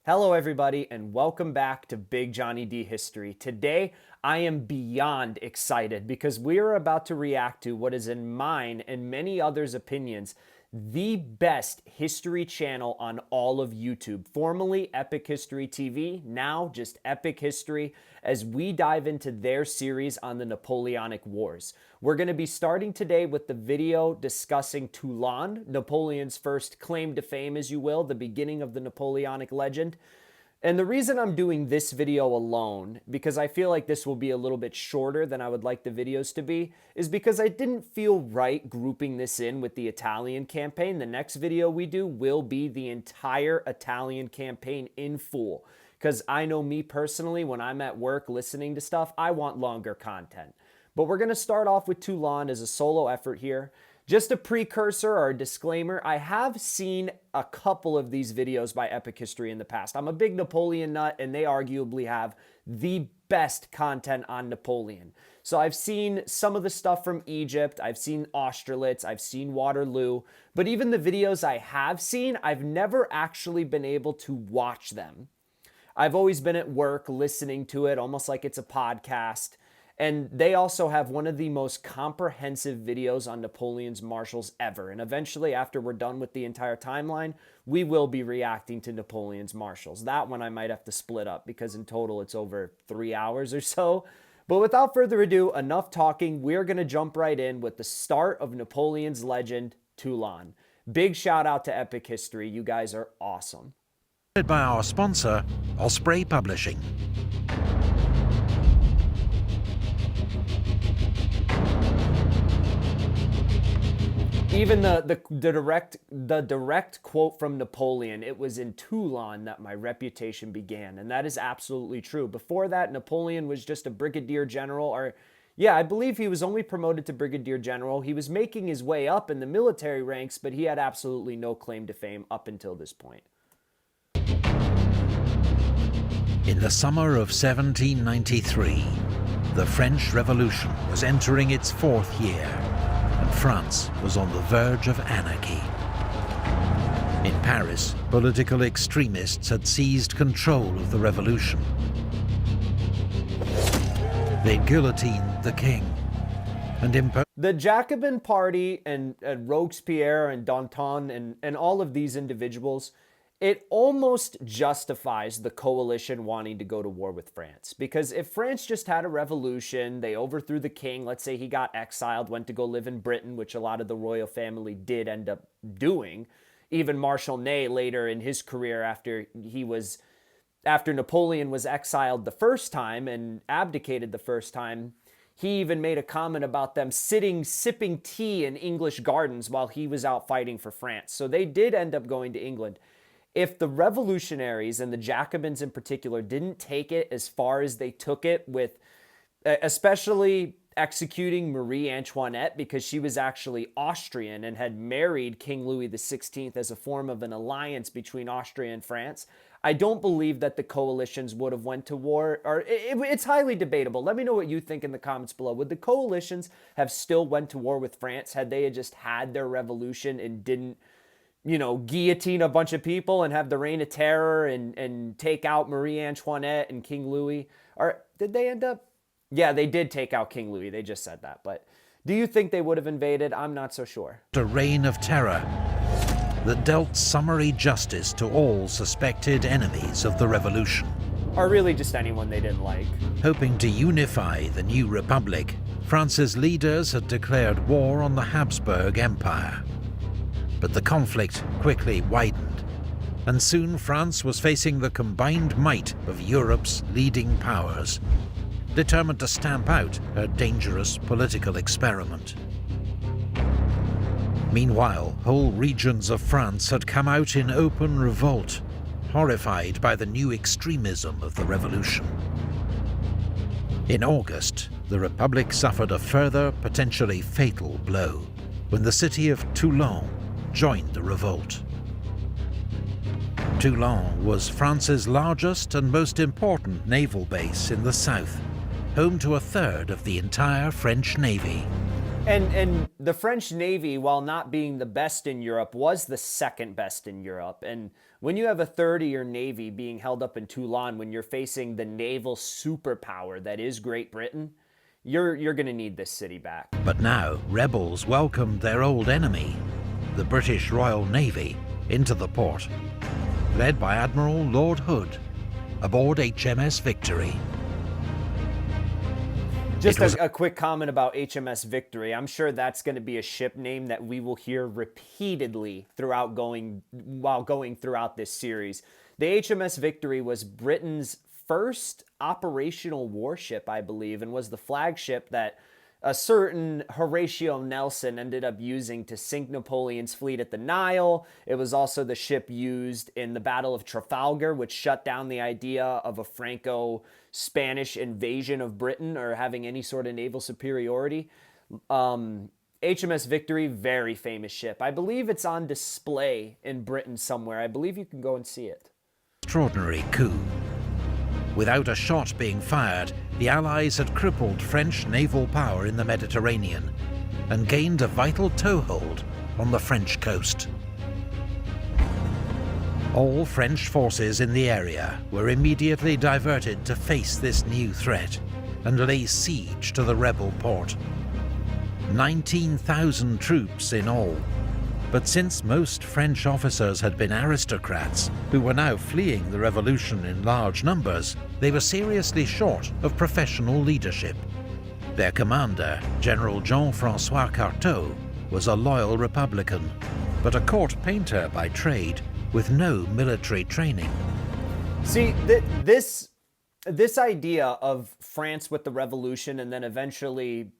Hello everybody and welcome back to Big Johnny D History. Today I am beyond excited because we are about to react to what is in mine and many others' opinions the best history channel on all of YouTube, formerly Epic History TV, now just Epic History, as we dive into their series on the Napoleonic Wars. We're going to be starting today with the video discussing Toulon, Napoleon's first claim to fame, as you will, the beginning of the Napoleonic legend. And the reason I'm doing this video alone, because I feel like this will be a little bit shorter than I would like the videos to be, is because I didn't feel right grouping this in with the Italian campaign. The next video we do will be the entire Italian campaign in full. Because I know me personally, when I'm at work listening to stuff, I want longer content. But we're going to start off with Toulon as a solo effort here. Just a precursor or a disclaimer, I have seen a couple of these videos by Epic History in the past. I'm a big Napoleon nut, and they arguably have the best content on Napoleon. So I've seen some of the stuff from Egypt, I've seen Austerlitz, I've seen Waterloo, but even the videos I have seen, I've never actually been able to watch them. I've always been at work listening to it, almost like it's a podcast. And they also have one of the most comprehensive videos on Napoleon's marshals ever. And eventually, after we're done with the entire timeline, we will be reacting to Napoleon's marshals. That one I might have to split up because in total it's over 3 hours or so. But without further ado, enough talking. We're going to jump right in with the start of Napoleon's legend, Toulon. Big shout out to Epic History. You guys are awesome. By our sponsor, Osprey Publishing. Even the direct quote from Napoleon, it was in Toulon that my reputation began, and that is absolutely true. Before that, Napoleon was just a brigadier general, or yeah, I believe he was only promoted to brigadier general. He was making his way up in the military ranks, but he had absolutely no claim to fame up until this point. In the summer of 1793, the French Revolution was entering its fourth year, and France was on the verge of anarchy. In Paris, political extremists had seized control of the revolution. They guillotined the king and imposed... The Jacobin Party and Robespierre and Danton and all of these individuals, it almost justifies the coalition wanting to go to war with France. Because if France just had a revolution, they overthrew the king, let's say he got exiled, went to go live in Britain, which a lot of the royal family did end up doing. Even Marshal Ney later in his career after Napoleon was exiled the first time and abdicated the first time, he even made a comment about them sipping tea in English gardens while he was out fighting for France. So they did end up going to England. If the revolutionaries and the Jacobins in particular didn't take it as far as they took it with especially executing Marie Antoinette because she was actually Austrian and had married King Louis XVI as a form of an alliance between Austria and France, I don't believe that the coalitions would have went to war. Or it's highly debatable. Let me know what you think in the comments below. Would the coalitions have still went to war with France had they just had their revolution and didn't, you know, guillotine a bunch of people and have the reign of terror and take out Marie Antoinette and King Louis? Or did they end up? Yeah, they did take out King Louis. They just said that. But do you think they would have invaded? I'm not so sure. A reign of terror that dealt summary justice to all suspected enemies of the revolution. Or really just anyone they didn't like. Hoping to unify the new republic, France's leaders had declared war on the Habsburg Empire. But the conflict quickly widened, and soon France was facing the combined might of Europe's leading powers, determined to stamp out her dangerous political experiment. Meanwhile, whole regions of France had come out in open revolt, horrified by the new extremism of the revolution. In August, the Republic suffered a further, potentially fatal blow, when the city of Toulon joined the revolt. Toulon was France's largest and most important naval base in the south, home to a third of the entire French Navy. And the French Navy, while not being the best in Europe, was the second best in Europe. And when you have a third of your navy being held up in Toulon, when you're facing the naval superpower that is Great Britain, you're going to need this city back. But now rebels welcomed their old enemy, the British Royal Navy, into the port, led by Admiral Lord Hood, aboard HMS Victory. Just a quick comment about HMS Victory. I'm sure that's going to be a ship name that we will hear repeatedly while going throughout this series. The HMS Victory was Britain's first operational warship, I believe, and was the flagship that a certain Horatio Nelson ended up using to sink Napoleon's fleet at the Nile. It was also the ship used in the Battle of Trafalgar, which shut down the idea of a Franco-Spanish invasion of Britain or having any sort of naval superiority. HMS Victory, very famous ship. I believe it's on display in Britain somewhere. I believe you can go and see it. Extraordinary coup. Without a shot being fired, the Allies had crippled French naval power in the Mediterranean and gained a vital toehold on the French coast. All French forces in the area were immediately diverted to face this new threat and lay siege to the rebel port. 19,000 troops in all. But since most French officers had been aristocrats who were now fleeing the revolution in large numbers, they were seriously short of professional leadership. Their commander, General Jean-François Carteau, was a loyal Republican, but a court painter by trade with no military training. See, this idea of France with the revolution and then eventually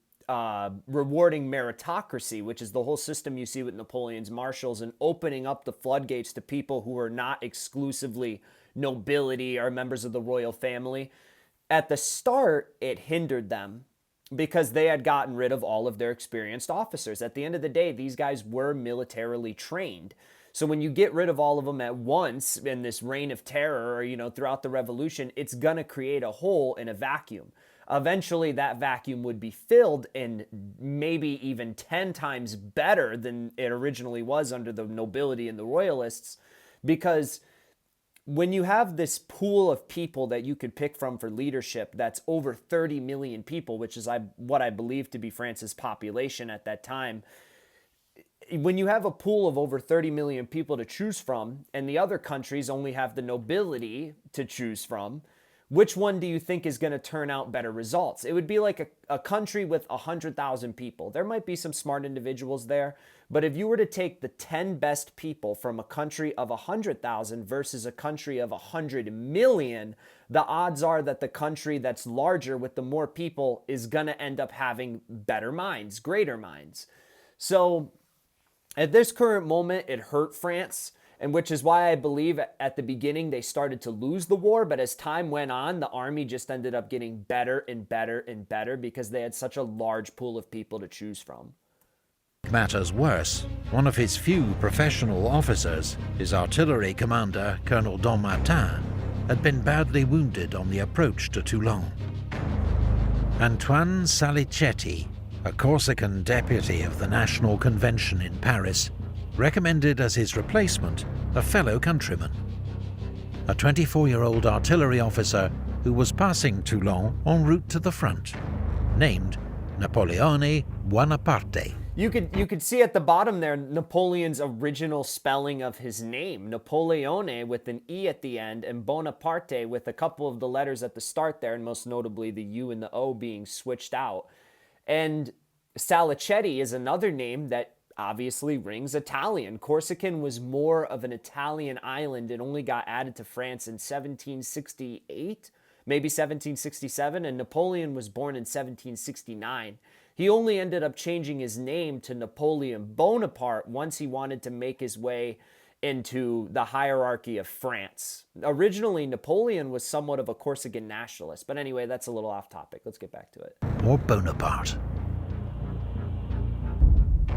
rewarding meritocracy, which is the whole system you see with Napoleon's marshals, and opening up the floodgates to people who are not exclusively nobility or members of the royal family. At the start, it hindered them because they had gotten rid of all of their experienced officers. At the end of the day, these guys were militarily trained. So when you get rid of all of them at once in this reign of terror, or, throughout the revolution, it's going to create a hole in a vacuum. Eventually, that vacuum would be filled, and maybe even 10 times better than it originally was under the nobility and the royalists, because when you have this pool of people that you could pick from for leadership that's over 30 million people, which is what I believe to be France's population at that time, when you have a pool of over 30 million people to choose from, and the other countries only have the nobility to choose from, which one do you think is going to turn out better results? It would be like a country with 100,000 people. There might be some smart individuals there, but if you were to take the 10 best people from a country of 100,000 versus a country of 100 million, the odds are that the country that's larger with the more people is going to end up having better minds, greater minds. So at this current moment, it hurt France, and which is why I believe at the beginning they started to lose the war, but as time went on, the army just ended up getting better and better and better because they had such a large pool of people to choose from. Matters worse, one of his few professional officers, his artillery commander, Colonel Martin, had been badly wounded on the approach to Toulon. Antoine Salicetti, a Corsican deputy of the National Convention in Paris, recommended as his replacement a fellow countryman, a 24-year-old artillery officer who was passing Toulon en route to the front, named Napoleone Bonaparte. You could see at the bottom there Napoleon's original spelling of his name, Napoleone with an E at the end, and Bonaparte with a couple of the letters at the start there, and most notably the U and the O being switched out. And Salicetti is another name that obviously rings Italian. Corsican was more of an Italian island and only got added to France in 1768, maybe 1767, and Napoleon was born in 1769. He only ended up changing his name to Napoleon Bonaparte once he wanted to make his way into the hierarchy of France. Originally, Napoleon was somewhat of a Corsican nationalist, but anyway, that's a little off topic. Let's get back to it. Or Bonaparte.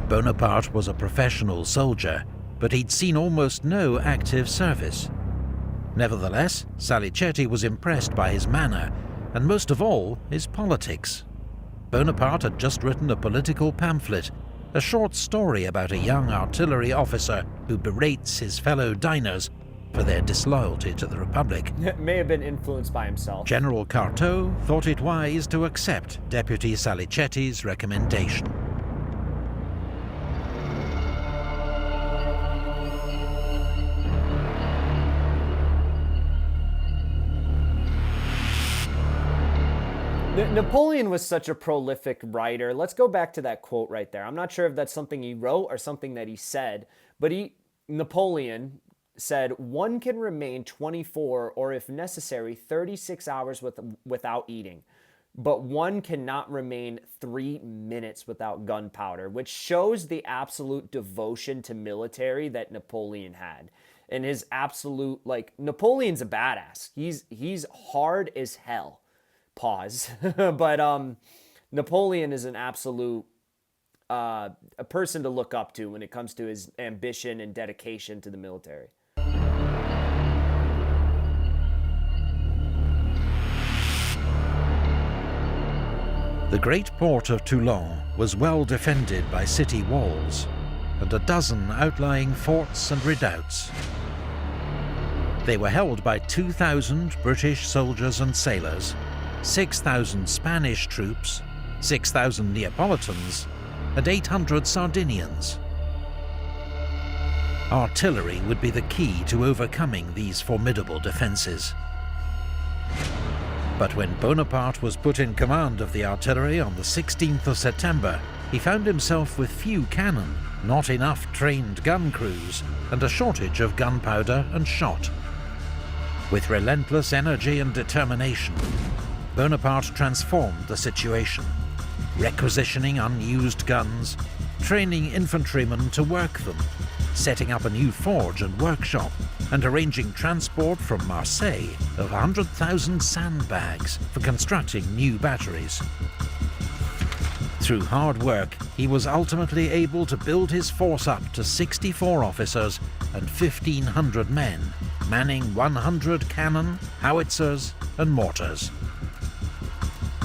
Bonaparte was a professional soldier, but he'd seen almost no active service. Nevertheless, Salicetti was impressed by his manner, and most of all, his politics. Bonaparte had just written a political pamphlet, a short story about a young artillery officer who berates his fellow diners for their disloyalty to the Republic. It may have been influenced by himself. General Carteau thought it wise to accept Deputy Salicetti's recommendation. Napoleon was such a prolific writer. Let's go back to that quote right there. I'm not sure if that's something he wrote or something that he said, but Napoleon said, one can remain 24 or if necessary 36 hours without eating, but one cannot remain 3 minutes without gunpowder, which shows the absolute devotion to military that Napoleon had. And his absolute, like, Napoleon's a badass. He's hard as hell. Pause. But Napoleon is an absolute a person to look up to when it comes to his ambition and dedication to the military. The great port of Toulon was well defended by city walls and a dozen outlying forts and redoubts. They were held by 2,000 British soldiers and sailors, 6,000 Spanish troops, 6,000 Neapolitans, and 800 Sardinians. Artillery would be the key to overcoming these formidable defences. But when Bonaparte was put in command of the artillery on the 16th of September, he found himself with few cannon, not enough trained gun crews, and a shortage of gunpowder and shot. With relentless energy and determination, Bonaparte transformed the situation, requisitioning unused guns, training infantrymen to work them, setting up a new forge and workshop, and arranging transport from Marseille of 100,000 sandbags for constructing new batteries. Through hard work, he was ultimately able to build his force up to 64 officers and 1,500 men, manning 100 cannon, howitzers, and mortars.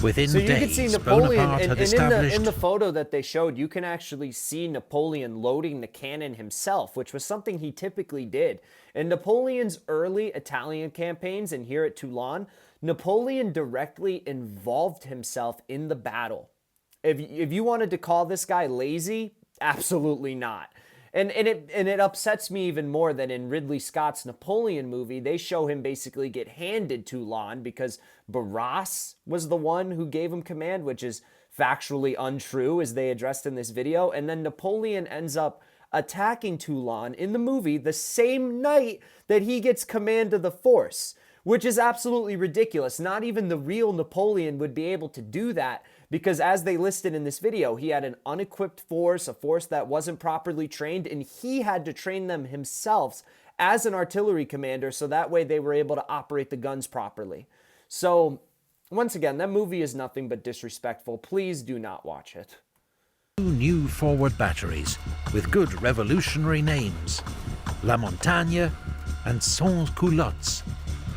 Within so you days, can see Napoleon, Bonaparte had and established... in the photo that they showed, you can actually see Napoleon loading the cannon himself, which was something he typically did. In Napoleon's early Italian campaigns and here at Toulon, Napoleon directly involved himself in the battle. If you wanted to call this guy lazy, absolutely not. And it upsets me even more that in Ridley Scott's Napoleon movie, they show him basically get handed Toulon because Barras was the one who gave him command, which is factually untrue, as they addressed in this video. And then Napoleon ends up attacking Toulon in the movie the same night that he gets command of the force, which is absolutely ridiculous. Not even the real Napoleon would be able to do that, because as they listed in this video, he had an unequipped force, a force that wasn't properly trained, and he had to train them himself as an artillery commander, so that way they were able to operate the guns properly. So, once again, that movie is nothing but disrespectful. Please do not watch it. 2 new forward batteries with good revolutionary names, La Montagne and Sans Culottes,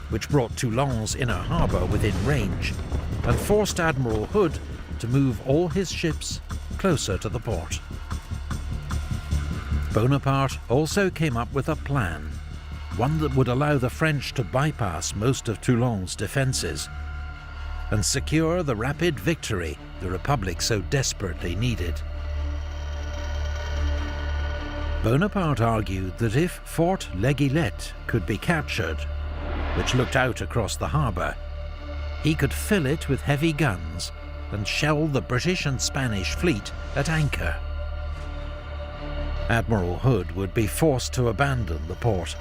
which brought Toulon's inner harbour within range and forced Admiral Hood to move all his ships closer to the port. Bonaparte also came up with a plan, one that would allow the French to bypass most of Toulon's defences and secure the rapid victory the Republic so desperately needed. Bonaparte argued that if Fort L'Aiguillette could be captured, which looked out across the harbour, he could fill it with heavy guns and shell the British and Spanish fleet at anchor. Admiral Hood would be forced to abandon the port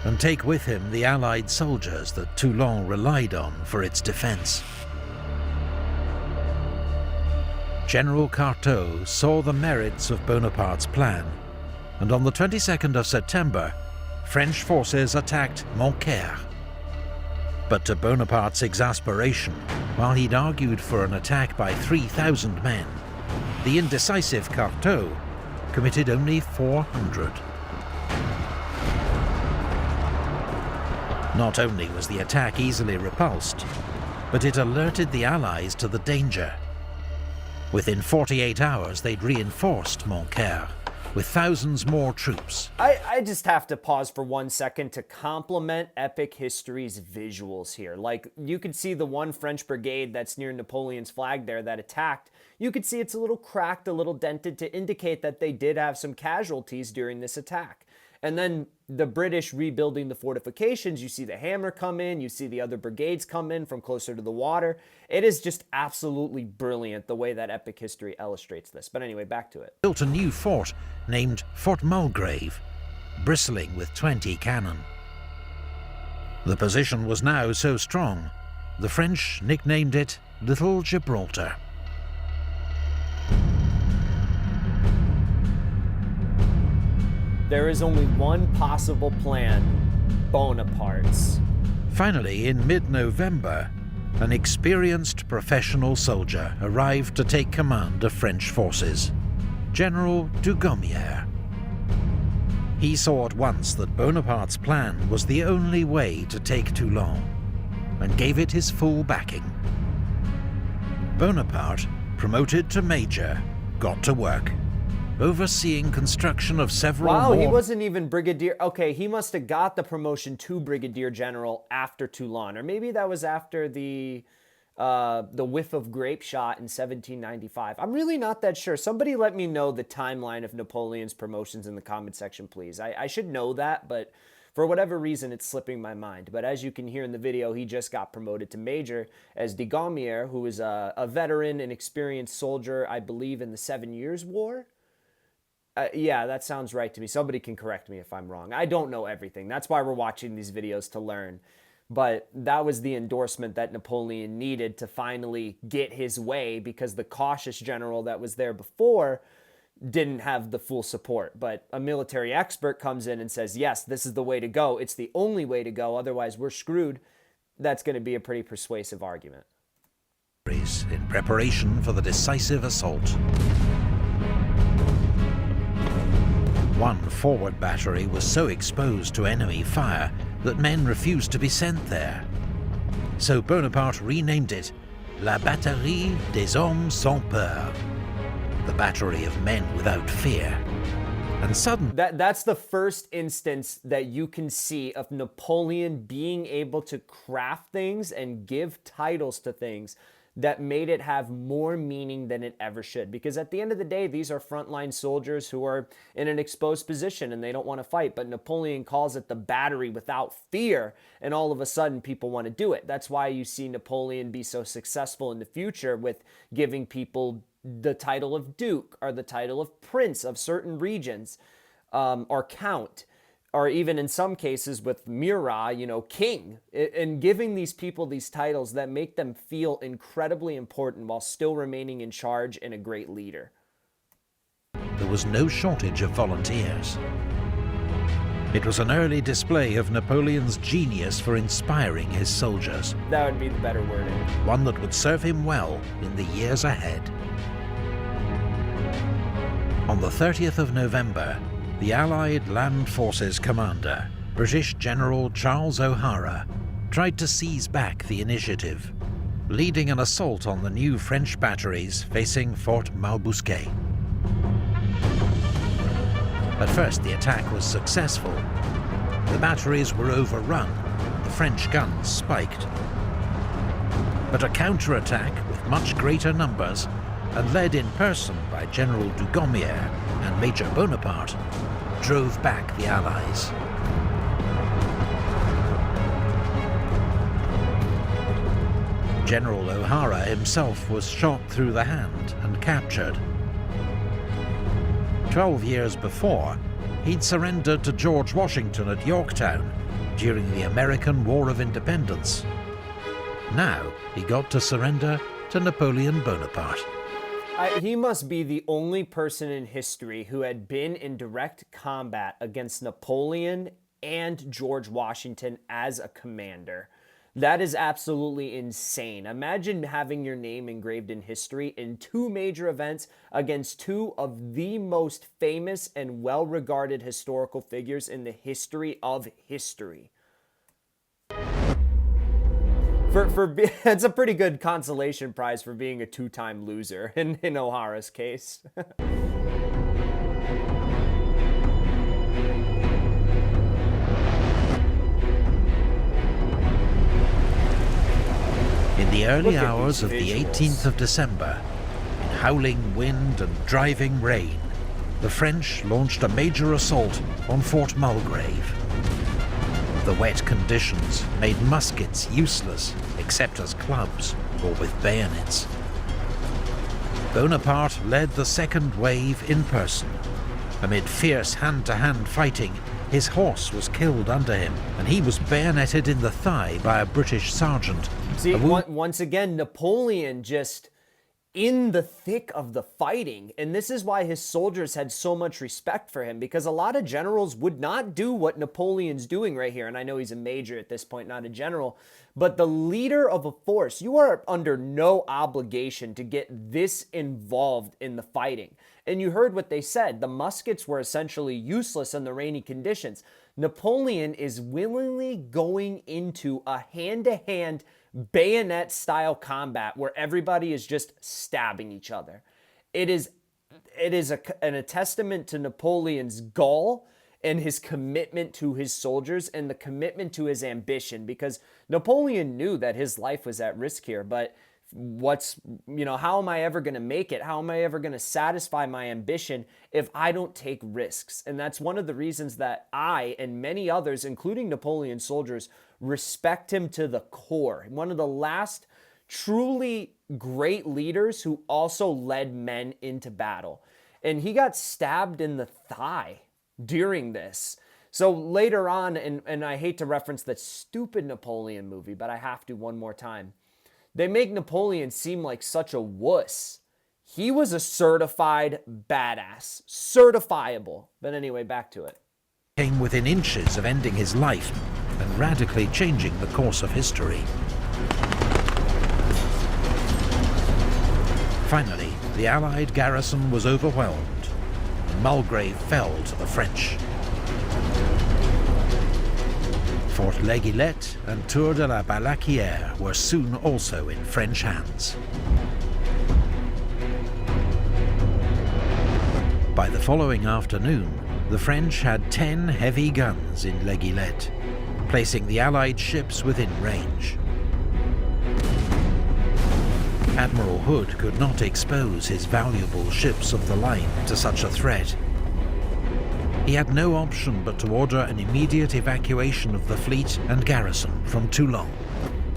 and take with him the Allied soldiers that Toulon relied on for its defence. General Carteau saw the merits of Bonaparte's plan, and on the 22nd of September, French forces attacked Montcaire. But to Bonaparte's exasperation, while he'd argued for an attack by 3,000 men, the indecisive Carteau committed only 400. Not only was the attack easily repulsed, but it alerted the Allies to the danger. Within 48 hours, they'd reinforced Montcaire with thousands more troops. I just have to pause for 1 second to compliment Epic History's visuals here. Like, you could see the one French brigade that's near Napoleon's flag there that attacked. You could see it's a little cracked, a little dented, to indicate that they did have some casualties during this attack. And then the British rebuilding the fortifications, you see the hammer come in, you see the other brigades come in from closer to the water. It is just absolutely brilliant the way that Epic History illustrates this. But anyway, back to it. Built a new fort named Fort Mulgrave, bristling with 20 cannon. The position was now so strong, the French nicknamed it Little Gibraltar. There is only one possible plan: Bonaparte's. Finally, in mid-November, an experienced professional soldier arrived to take command of French forces, General Dugommier. He saw at once that Bonaparte's plan was the only way to take Toulon, and gave it his full backing. Bonaparte, promoted to major, got to work, overseeing construction of several Wow, more... he wasn't even brigadier. Okay, he must have got the promotion to brigadier general after Toulon, or maybe that was after the whiff of grape shot in 1795. I'm really not that sure. Somebody let me know the timeline of Napoleon's promotions in the comment section, please. I should know that, but for whatever reason, it's slipping my mind. But as you can hear in the video, he just got promoted to major as Dugommier, who is a veteran and experienced soldier, I believe, in the 7 Years' War. Yeah, that sounds right to me. Somebody can correct me if I'm wrong. I don't know everything. That's why we're watching these videos, to learn. But that was the endorsement that Napoleon needed to finally get his way, because the cautious general that was there before didn't have the full support. But a military expert comes in and says, yes, this is the way to go. It's the only way to go. Otherwise, we're screwed. That's going to be a pretty persuasive argument. In preparation for the decisive assault. One forward battery was so exposed to enemy fire that men refused to be sent there. So Bonaparte renamed it La Batterie des Hommes Sans Peur, the battery of men without fear. And suddenly... That's the first instance that you can see of Napoleon being able to craft things and give titles to things that made it have more meaning than it ever should. Because at the end of the day, these are frontline soldiers who are in an exposed position and they don't want to fight. But Napoleon calls it the battery without fear, and all of a sudden people want to do it. That's why you see Napoleon be so successful in the future with giving people the title of Duke or the title of Prince of certain regions, or Count, or even in some cases with Murat, King, and giving these people these titles that make them feel incredibly important while still remaining in charge and a great leader. There was no shortage of volunteers. It was an early display of Napoleon's genius for inspiring his soldiers. That would be the better wording. One that would serve him well in the years ahead. On the 30th of November, the Allied Land Forces commander, British General Charles O'Hara, tried to seize back the initiative, leading an assault on the new French batteries facing Fort Malbousquet. At first, the attack was successful. The batteries were overrun, the French guns spiked. But a counterattack with much greater numbers, and led in person by General Dugommier and Major Bonaparte, drove back the Allies. General O'Hara himself was shot through the hand and captured. 12 years before, he'd surrendered to George Washington at Yorktown during the American War of Independence. Now he got to surrender to Napoleon Bonaparte. He must be the only person in history who had been in direct combat against Napoleon and George Washington as a commander. That is absolutely insane. Imagine having your name engraved in history in two major events against two of the most famous and well-regarded historical figures in the history of history. It's a pretty good consolation prize for being a two-time loser in O'Hara's case. In the early Look at hours of these the visuals. 18th of December, in howling wind and driving rain, the French launched a major assault on Fort Mulgrave. The wet conditions made muskets useless except as clubs or with bayonets. Bonaparte led the second wave in person. Amid fierce hand-to-hand fighting, his horse was killed under him, and he was bayoneted in the thigh by a British sergeant. See, once again, Napoleon just in the thick of the fighting. And this is why his soldiers had so much respect for him, because a lot of generals would not do what Napoleon's doing right here. And I know he's a major at this point, not a general. But the leader of a force, you are under no obligation to get this involved in the fighting. And you heard what they said. The muskets were essentially useless in the rainy conditions. Napoleon is willingly going into a hand-to-hand bayonet-style combat where everybody is just stabbing each other. It is a testament to Napoleon's gall and his commitment to his soldiers and the commitment to his ambition, because Napoleon knew that his life was at risk here. But how am I ever going to make it? How am I ever going to satisfy my ambition if I don't take risks? And that's one of the reasons that I and many others, including Napoleon's soldiers, respect him to the core. One of the last truly great leaders who also led men into battle. And he got stabbed in the thigh during this. So later on, and I hate to reference that stupid Napoleon movie, but I have to one more time. They make Napoleon seem like such a wuss. He was a certified badass. Certifiable. But anyway, back to it. Came within inches of ending his life and radically changing the course of history. Finally, the Allied garrison was overwhelmed, and Mulgrave fell to the French. Fort L'Aiguillette and Tour de la Balaquière were soon also in French hands. By the following afternoon, the French had 10 heavy guns in L'Aiguillette, placing the Allied ships within range. Admiral Hood could not expose his valuable ships of the line to such a threat. He had no option but to order an immediate evacuation of the fleet and garrison from Toulon.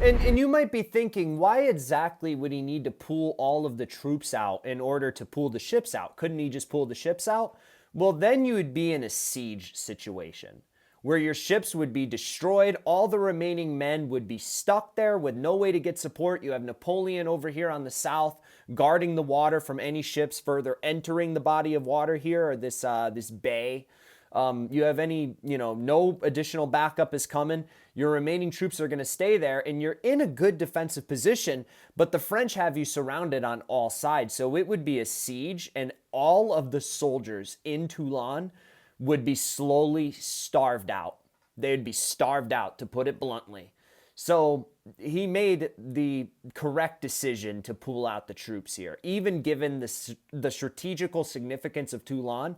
And you might be thinking, why exactly would he need to pull all of the troops out in order to pull the ships out? Couldn't he just pull the ships out? Well, then you would be in a siege situation where your ships would be destroyed. All the remaining men would be stuck there with no way to get support. You have Napoleon over here on the south guarding the water from any ships further entering the body of water here, or this bay. You have no additional backup is coming. Your remaining troops are going to stay there, and you're in a good defensive position, but the French have you surrounded on all sides. So it would be a siege, and all of the soldiers in Toulon would be slowly starved out. They would be starved out, to put it bluntly. So he made the correct decision to pull out the troops here. Even given the strategical significance of Toulon,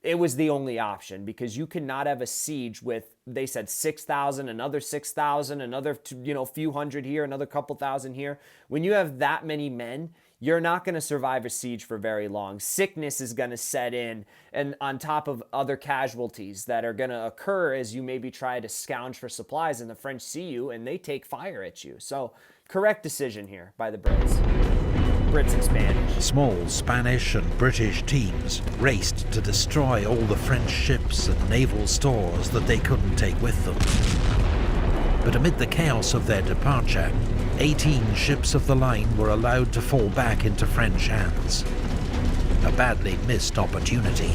it was the only option, because you cannot have a siege with, they said 6,000, another 6,000, another few hundred here, another couple thousand here. When you have that many men, you're not going to survive a siege for very long. Sickness is going to set in, and on top of other casualties that are going to occur as you maybe try to scrounge for supplies, and the French see you and they take fire at you. So correct decision here by the Brits and Spanish. Small Spanish and British teams raced to destroy all the French ships and naval stores that they couldn't take with them. But amid the chaos of their departure, 18 ships of the line were allowed to fall back into French hands. A badly missed opportunity.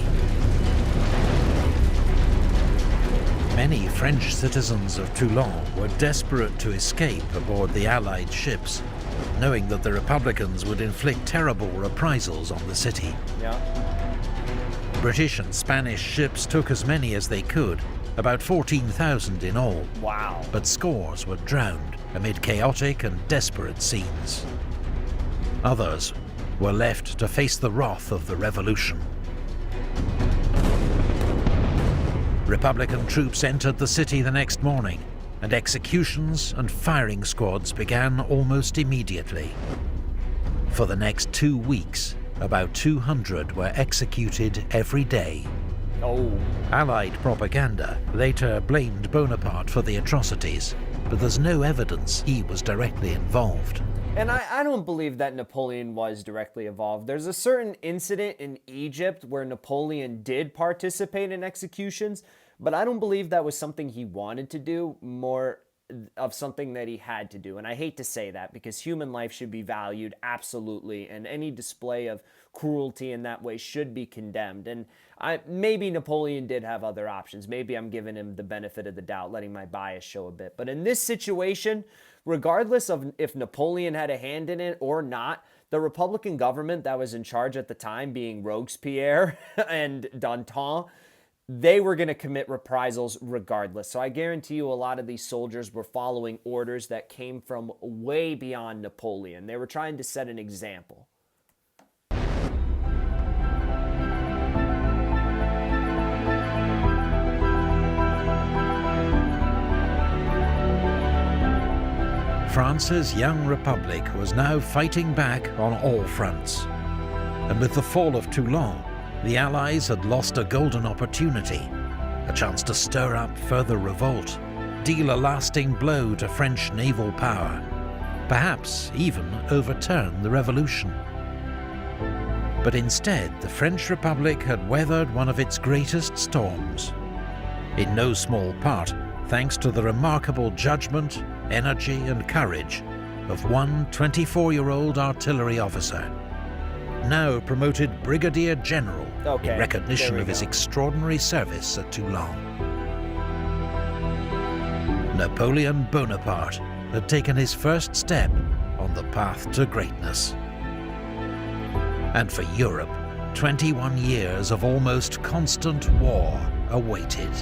Many French citizens of Toulon were desperate to escape aboard the Allied ships, knowing that the Republicans would inflict terrible reprisals on the city. Yeah. British and Spanish ships took as many as they could, about 14,000 in all. Wow. But scores were drowned, amid chaotic and desperate scenes. Others were left to face the wrath of the revolution. Republican troops entered the city the next morning, and executions and firing squads began almost immediately. For the next 2 weeks, about 200 were executed every day. Oh. Allied propaganda later blamed Bonaparte for the atrocities, but there's no evidence he was directly involved. And I don't believe that Napoleon was directly involved. There's a certain incident in Egypt where Napoleon did participate in executions, but I don't believe that was something he wanted to do, more of something that he had to do. And I hate to say that, because human life should be valued absolutely, and any display of cruelty in that way should be condemned. And maybe Napoleon did have other options. Maybe I'm giving him the benefit of the doubt, letting my bias show a bit. But in this situation, regardless of if Napoleon had a hand in it or not, the Republican government that was in charge at the time, being Robespierre and Danton, they were going to commit reprisals regardless. So I guarantee you a lot of these soldiers were following orders that came from way beyond Napoleon. They were trying to set an example. France's young republic was now fighting back on all fronts. And with the fall of Toulon, the Allies had lost a golden opportunity, a chance to stir up further revolt, deal a lasting blow to French naval power, perhaps even overturn the revolution. But instead, the French Republic had weathered one of its greatest storms, in no small part thanks to the remarkable judgment, energy and courage of one 24-year-old artillery officer, now promoted Brigadier General in recognition of his extraordinary service at Toulon. Napoleon Bonaparte had taken his first step on the path to greatness. And for Europe, 21 years of almost constant war awaited.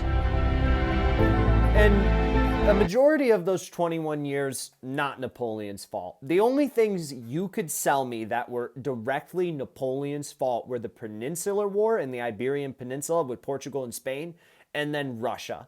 And a majority of those 21 years, not Napoleon's fault. The only things you could sell me that were directly Napoleon's fault were the Peninsular War in the Iberian Peninsula with Portugal and Spain, and then Russia.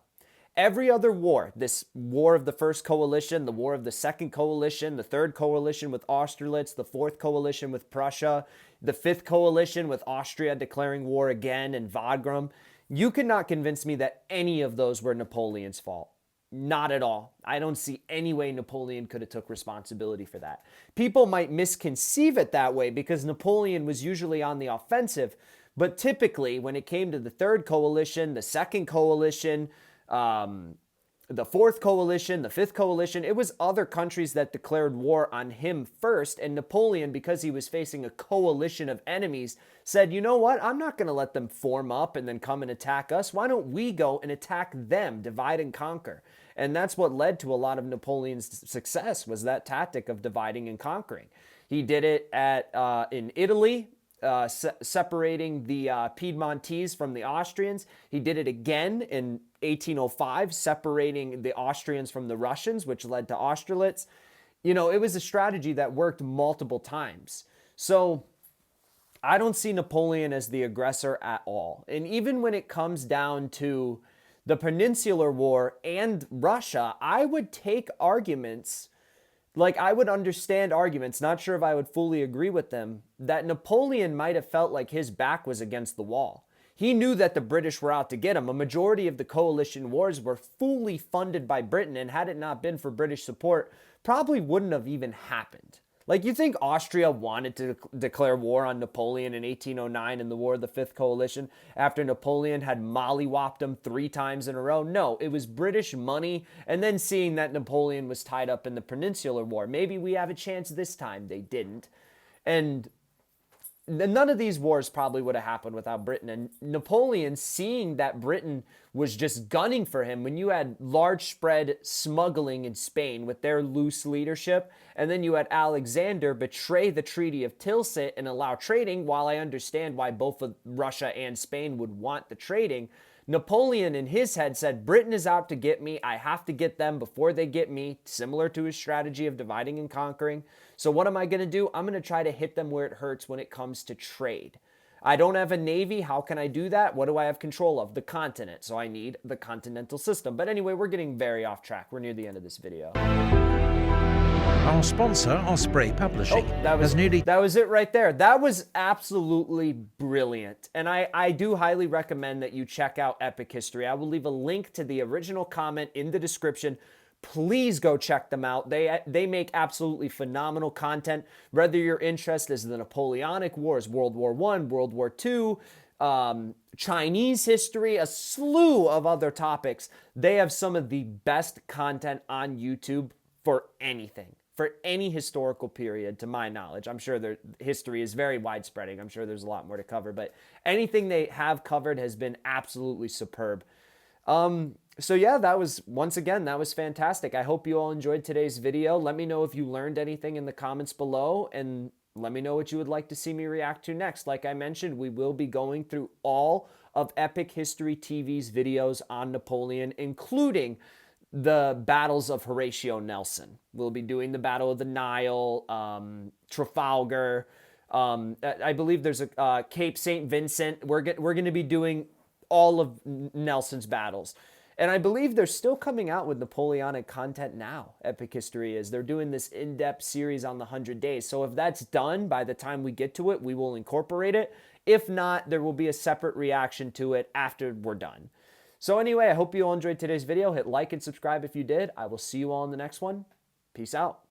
Every other war, this war of the First Coalition, the war of the Second Coalition, the Third Coalition with Austerlitz, the Fourth Coalition with Prussia, the Fifth Coalition with Austria declaring war again, and Wagram, you could not convince me that any of those were Napoleon's fault. Not at all. I don't see any way Napoleon could have took responsibility for that. People might misconceive it that way because Napoleon was usually on the offensive, but typically when it came to the Third Coalition, the Second Coalition, the Fourth Coalition, the Fifth Coalition, it was other countries that declared war on him first, and Napoleon, because he was facing a coalition of enemies, said, you know what, I'm not going to let them form up and then come and attack us. Why don't we go and attack them, divide and conquer? And that's what led to a lot of Napoleon's success, was that tactic of dividing and conquering. He did it in Italy, separating the Piedmontese from the Austrians. He did it again in 1805, separating the Austrians from the Russians, which led to Austerlitz. You know, it was a strategy that worked multiple times. So I don't see Napoleon as the aggressor at all. And even when it comes down to the Peninsular War and Russia, I would take arguments, like I would understand arguments, not sure if I would fully agree with them, that Napoleon might have felt like his back was against the wall. He knew that the British were out to get him. A majority of the coalition wars were fully funded by Britain, and had it not been for British support, probably wouldn't have even happened. Like, you think Austria wanted to declare war on Napoleon in 1809 in the War of the Fifth Coalition after Napoleon had mollywopped them 3 times in a row? No, it was British money, and then seeing that Napoleon was tied up in the Peninsular War. Maybe we have a chance this time. They didn't. And none of these wars probably would have happened without Britain. And Napoleon, seeing that Britain was just gunning for him, when you had large spread smuggling in Spain with their loose leadership, and then you had Alexander betray the Treaty of Tilsit and allow trading, while I understand why both of Russia and Spain would want the trading, Napoleon in his head said, Britain is out to get me. I have to get them before they get me, similar to his strategy of dividing and conquering. So what am I going to do? I'm going to try to hit them where it hurts when it comes to trade. I don't have a navy. How can I do that? What do I have control of? The continent. So I need the continental system. But anyway, we're getting very off track. We're near the end of this video. Our sponsor, Osprey Publishing, that was it right there. That was absolutely brilliant. And I do highly recommend that you check out Epic History. I will leave a link to the original comment in the description. Please go check them out. They make absolutely phenomenal content. Whether your interest is the Napoleonic Wars, World War I, World War II, Chinese history, a slew of other topics, they have some of the best content on YouTube for anything, for any historical period, to my knowledge. I'm sure their history is very widespreading. I'm sure there's a lot more to cover, but anything they have covered has been absolutely superb. So yeah, once again, that was fantastic. I hope you all enjoyed today's video. Let me know if you learned anything in the comments below, and let me know what you would like to see me react to next. Like I mentioned, we will be going through all of Epic History TV's videos on Napoleon, including the battles of Horatio Nelson. We'll be doing the Battle of the Nile, Trafalgar. I believe there's a Cape St. Vincent. We're going to be doing all of Nelson's battles. And I believe they're still coming out with Napoleonic content now, Epic History is. They're doing this in-depth series on the 100 days. So if that's done, by the time we get to it, we will incorporate it. If not, there will be a separate reaction to it after we're done. So anyway, I hope you all enjoyed today's video. Hit like and subscribe if you did. I will see you all in the next one. Peace out.